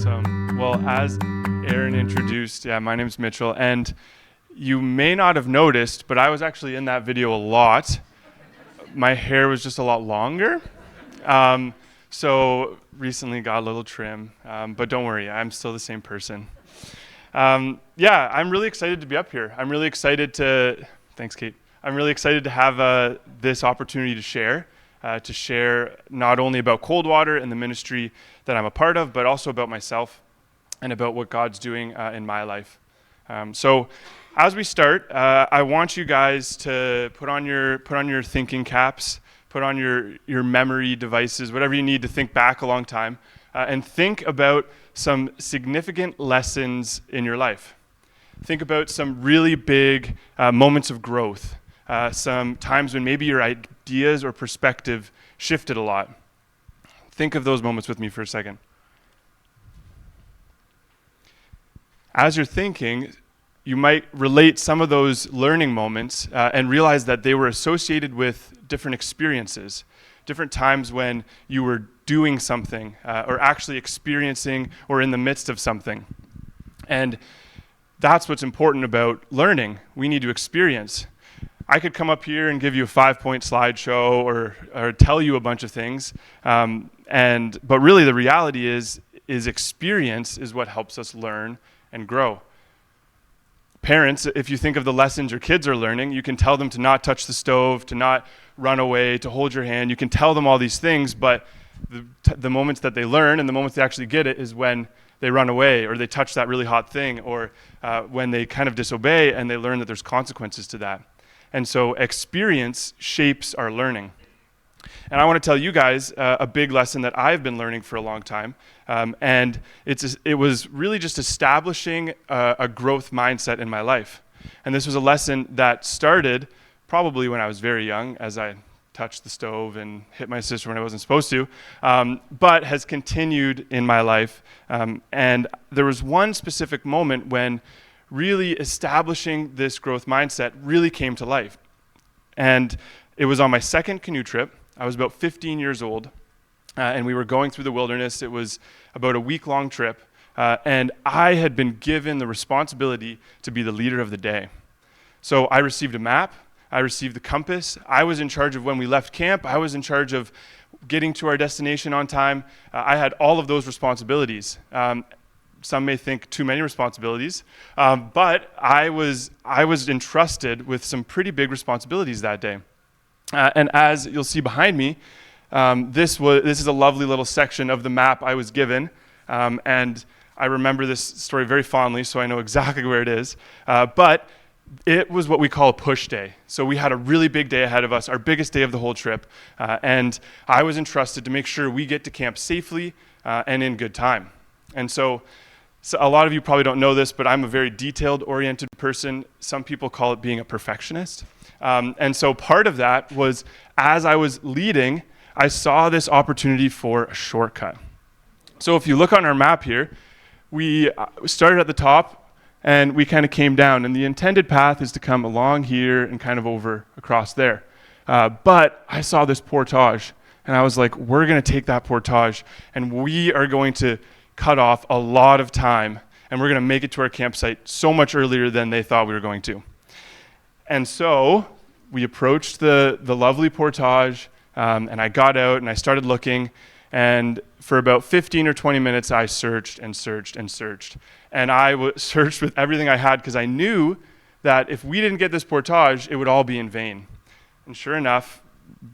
Awesome. Well, as Aaron introduced, my name's Mitchell, and you may not have noticed, but I was actually in that video a lot. My hair was just a lot longer. So recently got a little trim, but don't worry, I'm still the same person. I'm really excited to be up here. Thanks, Kate. I'm really excited to have this opportunity to share not only about Coldwater and the ministry that I'm a part of, but also about myself and about what God's doing in my life. So as we start, I want you guys to put on your thinking caps, put on your memory devices, whatever you need to think back a long time, and think about some significant lessons in your life. Think about some really big moments of growth, some times when maybe your ideas or perspective shifted a lot. Think of those moments with me for a second. As you're thinking, you might relate some of those learning moments and realize that they were associated with different experiences, different times when you were doing something or actually experiencing or in the midst of something. And that's what's important about learning. We need to experience. I could come up here and give you a 5-point slideshow or tell you a bunch of things, but really the reality is experience is what helps us learn and grow. Parents, if you think of the lessons your kids are learning, you can tell them to not touch the stove, to not run away, to hold your hand. You can tell them all these things, but the moments that they learn and the moments they actually get it is when they run away or they touch that really hot thing or when they kind of disobey and they learn that there's consequences to that. And so experience shapes our learning. And I want to tell you guys a big lesson that I've been learning for a long time. And it was really just establishing a growth mindset in my life. And this was a lesson that started probably when I was very young, as I touched the stove and hit my sister when I wasn't supposed to, but has continued in my life. And there was one specific moment when really establishing this growth mindset really came to life. And it was on my second canoe trip. I was about 15 years old, and we were going through the wilderness. It was about a week-long trip, and I had been given the responsibility to be the leader of the day. So I received a map. I received the compass. I was in charge of when we left camp. I was in charge of getting to our destination on time. I had all of those responsibilities. Some may think too many responsibilities, but I was entrusted with some pretty big responsibilities that day. And as you'll see behind me, this is a lovely little section of the map I was given, and I remember this story very fondly, so I know exactly where it is. But it was what we call a push day. So we had a really big day ahead of us, our biggest day of the whole trip, and I was entrusted to make sure we get to camp safely and in good time. And so a lot of you probably don't know this, but I'm a very detailed-oriented person. Some people call it being a perfectionist. And so part of that was, as I was leading, I saw this opportunity for a shortcut. So if you look on our map here, we started at the top, and we kind of came down. And the intended path is to come along here and kind of over across there. But I saw this portage, and I was like, we're going to take that portage, and we are going to cut off a lot of time, and we're going to make it to our campsite so much earlier than they thought we were going to. And so we approached the lovely portage, and I got out and I started looking, and for about 15 or 20 minutes I searched and searched and searched. And I searched with everything I had because I knew that if we didn't get this portage, it would all be in vain. And sure enough,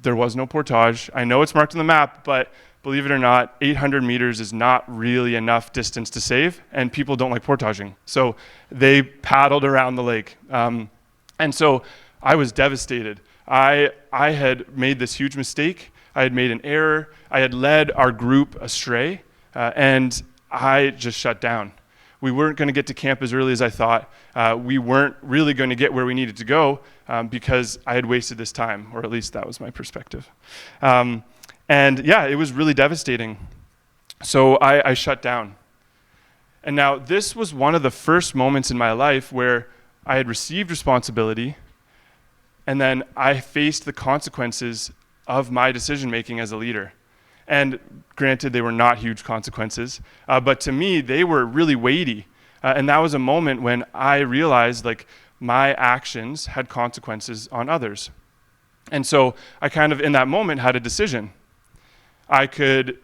there was no portage. I know it's marked on the map, but believe it or not, 800 meters is not really enough distance to save, and people don't like portaging. So they paddled around the lake. And so I was devastated. I had made this huge mistake. I had made an error. I had led our group astray, and I just shut down. We weren't going to get to camp as early as I thought. We weren't really going to get where we needed to go because I had wasted this time, or at least that was my perspective. It was really devastating. So I shut down. And now this was one of the first moments in my life where I had received responsibility, and then I faced the consequences of my decision-making as a leader. And granted, they were not huge consequences, but to me, they were really weighty. And that was a moment when I realized like my actions had consequences on others. And so I kind of, in that moment, had a decision. I could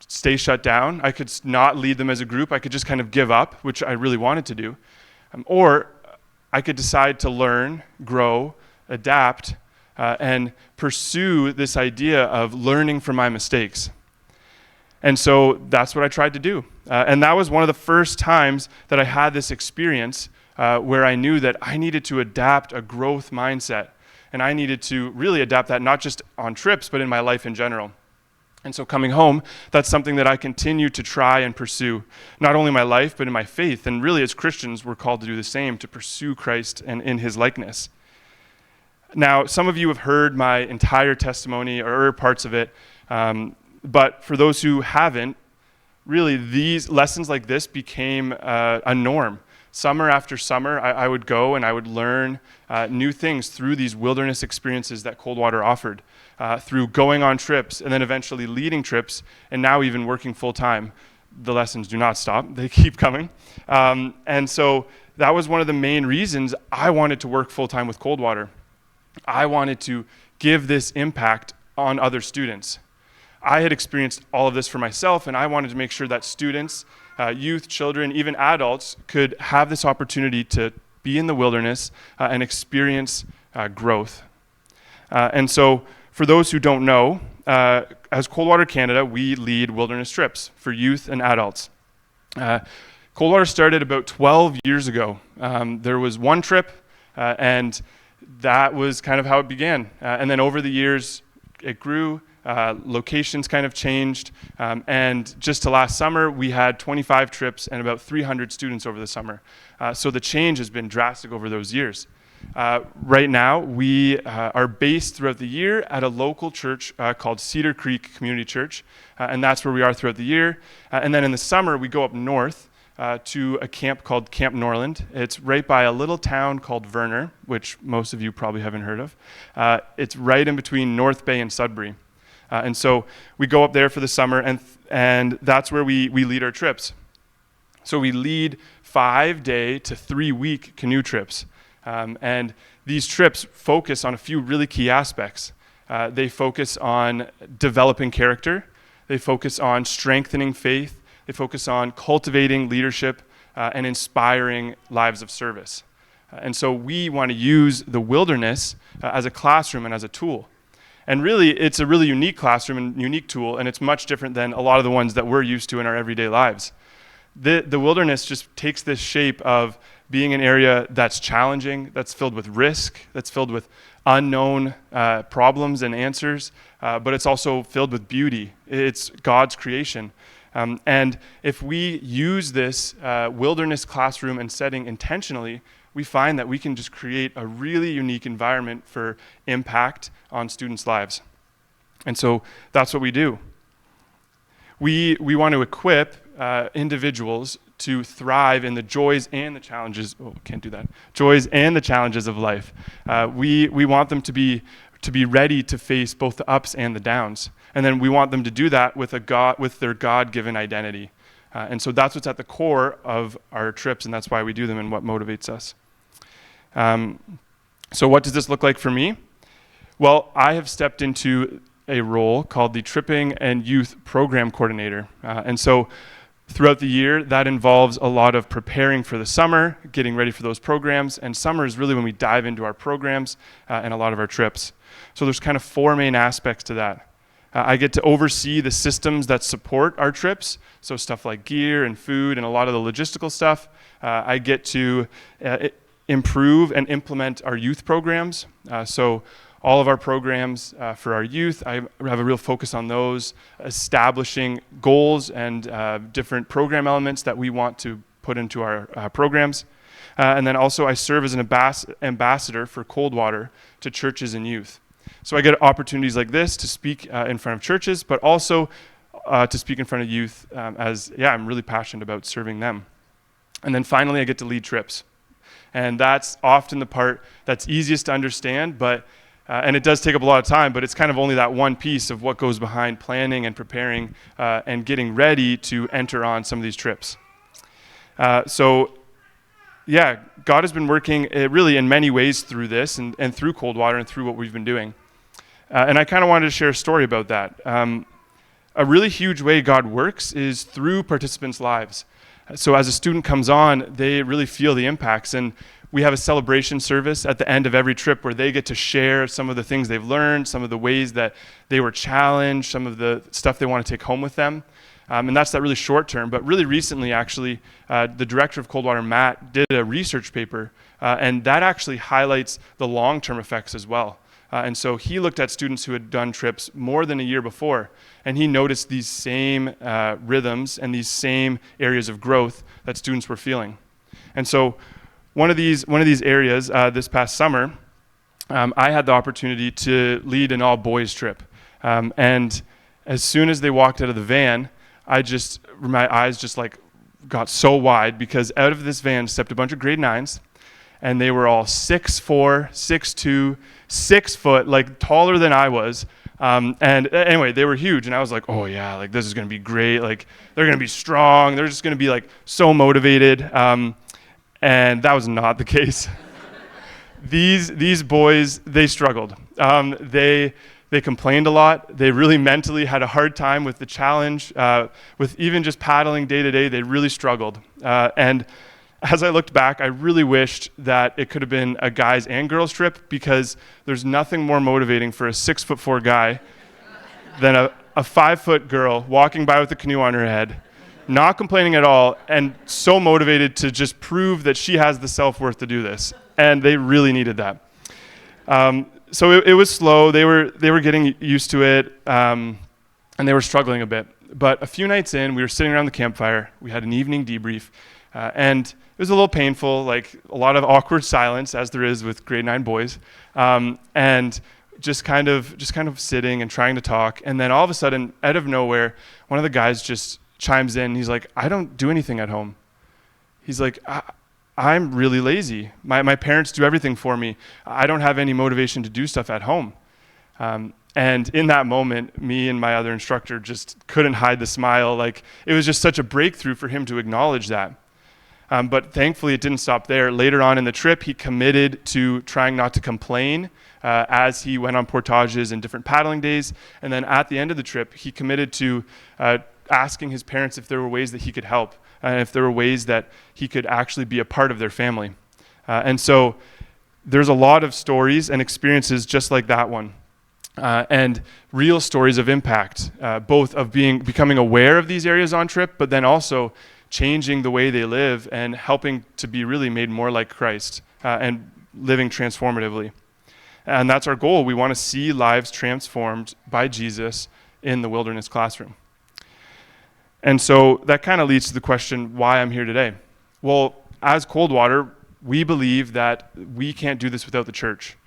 stay shut down. I could not lead them as a group. I could just kind of give up, which I really wanted to do. Or I could decide to learn, grow, adapt, and pursue this idea of learning from my mistakes. And so that's what I tried to do. And that was one of the first times that I had this experience where I knew that I needed to adapt a growth mindset. And I needed to really adapt that not just on trips, but in my life in general. And so coming home, that's something that I continue to try and pursue, not only in my life, but in my faith. And really, as Christians, we're called to do the same, to pursue Christ and in his likeness. Now, some of you have heard my entire testimony or parts of it, but for those who haven't, really these lessons like this became a norm. Summer after summer, I would go and I would learn new things through these wilderness experiences that Coldwater offered, through going on trips and then eventually leading trips, and now even working full-time. The lessons do not stop. They keep coming. And so that was one of the main reasons I wanted to work full-time with Coldwater. I wanted to give this impact on other students. I had experienced all of this for myself, and I wanted to make sure that students, youth, children, even adults could have this opportunity to be in the wilderness and experience growth. And so for those who don't know, as Coldwater Canada, we lead wilderness trips for youth and adults. Coldwater started about 12 years ago. There was one trip, and that was kind of how it began. And then over the years, it grew. Locations kind of changed, and just to last summer, we had 25 trips and about 300 students over the summer. So the change has been drastic over those years. Right now, we are based throughout the year at a local church called Cedar Creek Community Church, and that's where we are throughout the year. And then in the summer, we go up north to a camp called Camp Norland. It's right by a little town called Verner, which most of you probably haven't heard of. It's right in between North Bay and Sudbury. And so we go up there for the summer, and that's where we lead our trips. So we lead 5-day to 3-week canoe trips. And these trips focus on a few really key aspects. They focus on developing character. They focus on strengthening faith. They focus on cultivating leadership and inspiring lives of service. And so we want to use the wilderness as a classroom and as a tool. And really, it's a really unique classroom and unique tool, and it's much different than a lot of the ones that we're used to in our everyday lives. The wilderness just takes this shape of being an area that's challenging, that's filled with risk, that's filled with unknown problems and answers, but it's also filled with beauty. It's God's creation. And if we use this wilderness classroom and setting intentionally, we find that we can just create a really unique environment for impact on students' lives. And so that's what we do. We want to equip individuals to thrive in the joys and the challenges. Oh, can't do that. Joys and the challenges of life. We want them to be ready to face both the ups and the downs. And then we want them to do that with their God-given identity. And so that's what's at the core of our trips, and that's why we do them and what motivates us. So what does this look like for me? Well, I have stepped into a role called the Tripping and Youth Program Coordinator. And so throughout the year, that involves a lot of preparing for the summer, getting ready for those programs, and summer is really when we dive into our programs and a lot of our trips. So there's kind of 4 main aspects to that. I get to oversee the systems that support our trips, so stuff like gear and food and a lot of the logistical stuff. I get to improve and implement our youth programs. So all of our programs for our youth, I have a real focus on those, establishing goals and different program elements that we want to put into our programs. And then also I serve as an ambassador for Coldwater to churches and youth. So I get opportunities like this to speak in front of churches, but also to speak in front of youth I'm really passionate about serving them. And then finally, I get to lead trips. And that's often the part that's easiest to understand, but And it does take up a lot of time, but it's kind of only that one piece of what goes behind planning and preparing and getting ready to enter on some of these trips. Yeah, God has been working really in many ways through this and through Coldwater and through what we've been doing. And I kind of wanted to share a story about that. A really huge way God works is through participants' lives. So as a student comes on, they really feel the impacts. And we have a celebration service at the end of every trip where they get to share some of the things they've learned, some of the ways that they were challenged, some of the stuff they want to take home with them. And that's that really short term. But really recently, actually, the director of Coldwater, Matt, did a research paper, and that actually highlights the long-term effects as well. And so he looked at students who had done trips more than a year before, and he noticed these same rhythms and these same areas of growth that students were feeling. And so one of these areas this past summer, I had the opportunity to lead an all-boys trip. And as soon as they walked out of the van, my eyes just like got so wide, because out of this van stepped a bunch of grade 9s, and they were all 6'4", 6'2", 6 foot, like taller than I was. And anyway, they were huge, and I was like, oh yeah, like this is going to be great. Like they're going to be strong. They're just going to be like so motivated. And that was not the case. These boys, they struggled. They complained a lot. They really mentally had a hard time with the challenge. With even just paddling day to day, they really struggled. And as I looked back, I really wished that it could have been a guys and girls trip, because there's nothing more motivating for a 6'4" guy than a 5-foot girl walking by with a canoe on her head, not complaining at all, and so motivated to just prove that she has the self-worth to do this. And they really needed that. So it was slow. They were getting used to it, and they were struggling a bit. But a few nights in, we were sitting around the campfire. We had an evening debrief, and it was a little painful, like a lot of awkward silence, as there is with grade 9 boys, and just kind of sitting and trying to talk. And then all of a sudden, out of nowhere, one of the guys just chimes in. He's like, I don't do anything at home. He's like, I'm really lazy. My parents do everything for me. I don't have any motivation to do stuff at home. And in that moment, me and my other instructor just couldn't hide the smile. Like, it was just such a breakthrough for him to acknowledge that. But thankfully, it didn't stop there. Later on in the trip, he committed to trying not to complain as he went on portages and different paddling days. And then at the end of the trip, he committed to asking his parents if there were ways that he could help, and if there were ways that he could actually be a part of their family. And so there's a lot of stories and experiences just like that one. And real stories of impact, both of becoming aware of these areas on trip, but then also changing the way they live and helping to be really made more like Christ and living transformatively. And that's our goal. We want to see lives transformed by Jesus in the wilderness classroom. And so that kind of leads to the question, why I'm here today. Well, as Coldwater, we believe that we can't do this without the church.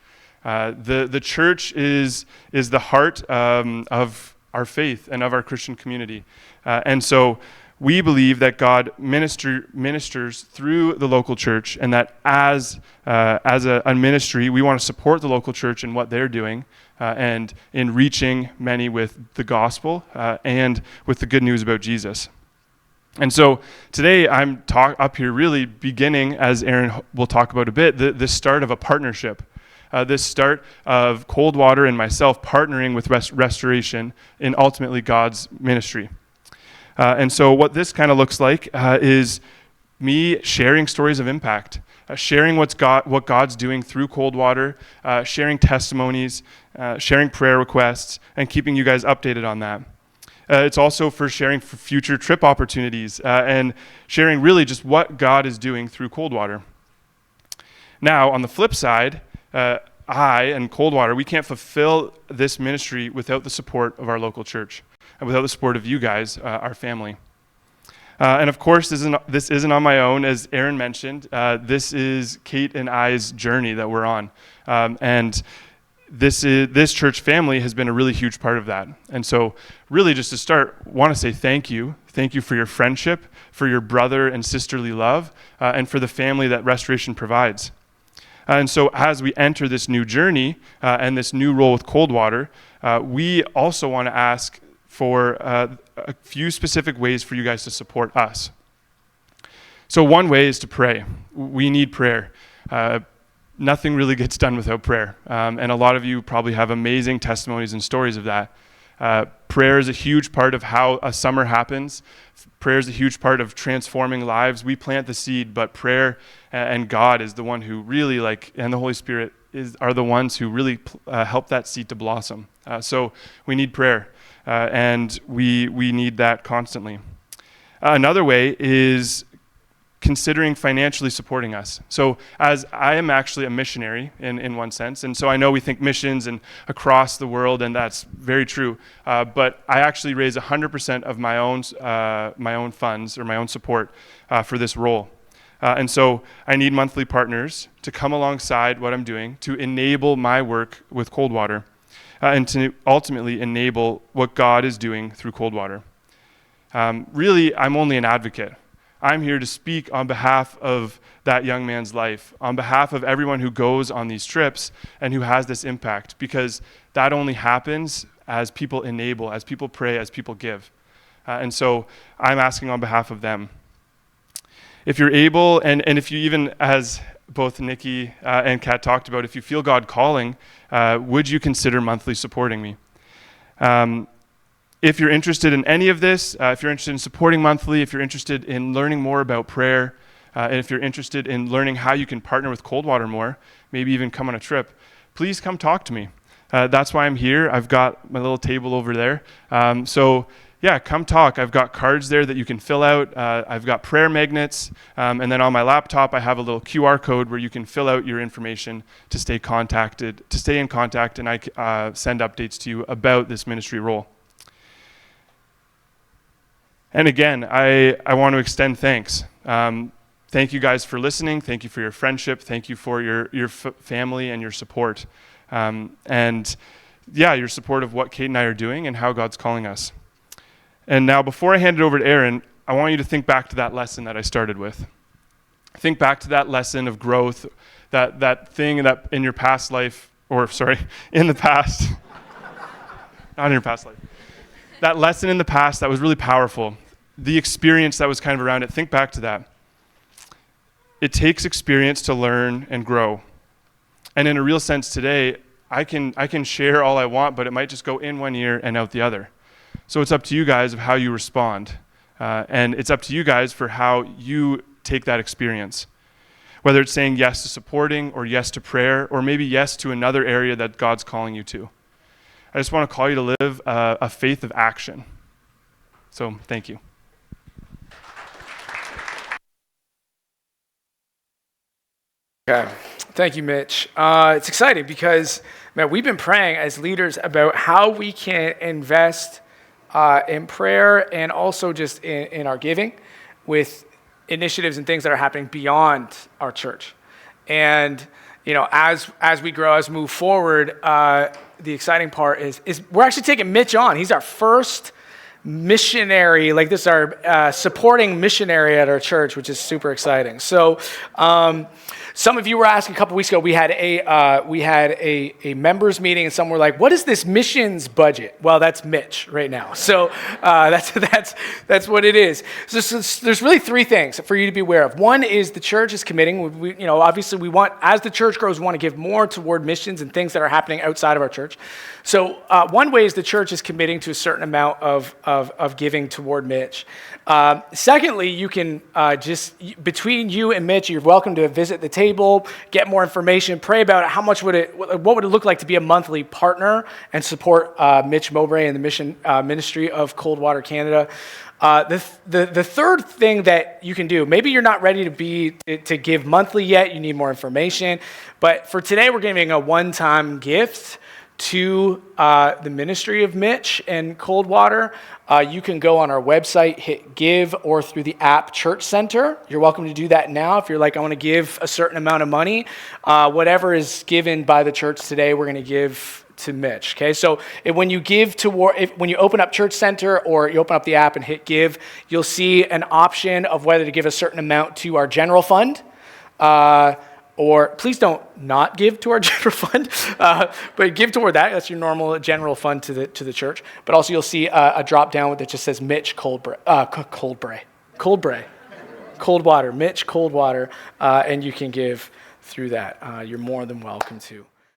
The church is the heart of our faith and of our Christian community. And so we believe that God ministers through the local church, and that as a ministry, we want to support the local church in what they're doing and in reaching many with the gospel and with the good news about Jesus. And so today I'm up here really beginning, as Aaron will talk about a bit, the start of a partnership. This start of Coldwater and myself partnering with Restoration in ultimately God's ministry. And so what this kind of looks like is me sharing stories of impact, sharing what God's doing through Coldwater, sharing testimonies, sharing prayer requests, and keeping you guys updated on that. It's also for sharing for future trip opportunities and sharing really just what God is doing through Coldwater. Now, on the flip side, I and Coldwater, we can't fulfill this ministry without the support of our local church and without the support of you guys, our family. And of course, this isn't on my own. As Aaron mentioned, this is Kate and I's journey that we're on. And this church family has been a really huge part of that. And so really just to start, want to say thank you. Thank you for your friendship, for your brother and sisterly love, and for the family that Restoration provides. And so as we enter this new journey and this new role with Coldwater, we also want to ask for a few specific ways for you guys to support us. So one way is to pray. We need prayer. Nothing really gets done without prayer. And a lot of you probably have amazing testimonies and stories of that. Prayer is a huge part of how a summer happens. Prayer is a huge part of transforming lives. We plant the seed, but prayer and God is the one who really, and the Holy Spirit are the ones who really help that seed to blossom. So we need prayer, and we need that constantly. Another way is considering financially supporting us. So as I am actually a missionary in one sense, and so I know we think missions and across the world, and that's very true, but I actually raise 100% of my own funds or my own support for this role. And so I need monthly partners to come alongside what I'm doing to enable my work with Coldwater and to ultimately enable what God is doing through Coldwater. Really, I'm only an advocate. I'm here to speak on behalf of that young man's life, on behalf of everyone who goes on these trips and who has this impact, because that only happens as people enable, as people pray, as people give. And so I'm asking on behalf of them. If you're able, and if you even, as both Nikki and Kat talked about, if you feel God calling, would you consider monthly supporting me? If you're interested in any of this, if you're interested in supporting monthly, if you're interested in learning more about prayer, and if you're interested in learning how you can partner with Coldwater more, maybe even come on a trip, please come talk to me. That's why I'm here. I've got my little table over there. So yeah, come talk. I've got cards there that you can fill out. I've got prayer magnets. And then on my laptop, I have a little QR code where you can fill out your information to stay in contact, and I send updates to you about this ministry role. And again, I want to extend thanks. Thank you guys for listening. Thank you for your friendship. Thank you for your family and your support. And yeah, your support of what Kate and I are doing and how God's calling us. And now, before I hand it over to Aaron, I want you to think back to that lesson that I started with. Think back to that lesson of growth, that thing that in your past life, in the past, not in your past life. That lesson in the past that was really powerful, the experience that was kind of around it, think back to that. It takes experience to learn and grow. And in a real sense today, I can share all I want, but it might just go in one ear and out the other. So it's up to you guys of how you respond. And it's up to you guys for how you take that experience. Whether it's saying yes to supporting or yes to prayer, or maybe yes to another area that God's calling you to. I just want to call you to live a faith of action. So thank you. Okay, thank you, Mitch. It's exciting because, man, we've been praying as leaders about how we can invest in prayer and also just in our giving with initiatives and things that are happening beyond our church. And as we grow, as we move forward, the exciting part is we're actually taking Mitch on. He's our first missionary, our supporting missionary at our church, which is super exciting. So some of you were asking a couple weeks ago, we had a members meeting, and some were like, what is this missions budget? Well, that's Mitch right now. So that's what it is. So there's really three things for you to be aware of. One is the church is committing. Obviously we want, as the church grows, we want to give more toward missions and things that are happening outside of our church. So one way is the church is committing to a certain amount of giving toward Mitch. Secondly, you can between you and Mitch, you're welcome to visit the table, get more information, pray about it. What would it look like to be a monthly partner and support Mitch Mowbray and the mission ministry of Coldwater Canada? The third thing that you can do, maybe you're not ready to give monthly yet, you need more information, but for today we're giving a one-time gift to the ministry of Mitch and Coldwater. You can go on our website, hit give, or through the app Church Center. You're welcome to do that now. If you're like, I want to give a certain amount of money, whatever is given by the church today, we're going to give to Mitch. Okay, so when you when you open up Church Center or you open up the app and hit give, you'll see an option of whether to give a certain amount to our general fund, Or please don't not give to our general fund, but give toward that. That's your normal general fund to the church. But also you'll see a drop down that just says Mitch Coldwater, Mitch Coldwater, and you can give through that. You're more than welcome to.